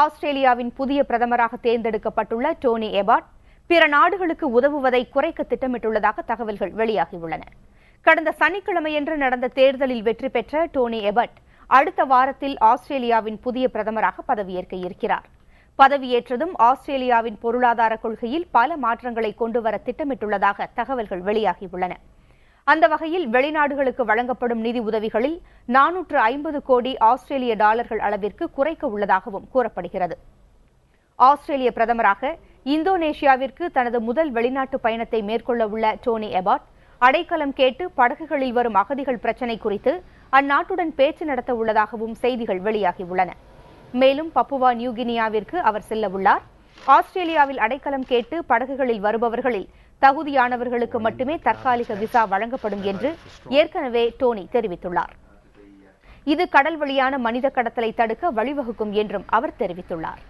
ஆஸ்திரேலியாவின் புதிய பிரதமராக தேர்ந்தெடுக்கப்பட்டுள்ள டோனி எபாட் பிற நாடுகளுக்கு உதவுவதை குறைக்க திட்டமிட்டுள்ளதாக தகவல்கள் வெளியாகியுள்ளன. கடந்த சனிக்கிழமையன்று நடந்த தேர்தலில் வெற்றி பெற்ற டோனி எபாட் அடுத்த வாரத்தில் ஆஸ்திரேலியாவின் புதிய பிரதமராக பதவியேற்க இருக்கிறார். பதவியேற்றதும் ஆஸ்திரேலியாவின் பொருளாதார கொள்கையில் பல மாற்றங்களை கொண்டுவர திட்டமிட்டுள்ளதாக தகவல்கள் வெளியாகியுள்ளன. அந்த வகையில் வெளிநாடுகளுக்கு வழங்கப்படும் நிதி உதவிகளில் 450 கோடி ஆஸ்திரேலிய டாலர்கள் அளவிற்கு குறைக்க உள்ளதாகவும் கூறப்படுகிறது. ஆஸ்திரேலிய பிரதமராக இந்தோனேஷியாவிற்கு தனது முதல் வெளிநாட்டு பயணத்தை மேற்கொள்ள உள்ள டோனி எபாட் அடைக்கலம் கேட்டு படகுகளில் வரும் அகதிகள் பிரச்சினை குறித்து அந்நாட்டுடன் பேச்சு நடத்த உள்ளதாகவும் செய்திகள் வெளியாகியுள்ளன. மேலும் பப்புவா நியூகினியாவிற்கு அவர் செல்ல உள்ளார். ஆஸ்திரேலியாவில் அடைக்கலம் கேட்டு படகுகளில் வருபவர்களில் தகுதியானவர்களுக்கு மட்டுமே தற்காலிக விசா வழங்கப்படும் என்று ஏற்கனவே டோனி தெரிவித்துள்ளார். இது கடல் வழியான மனித கடத்தலை தடுக்க வழிவகுக்கும் என்றும் அவர் தெரிவித்துள்ளார்.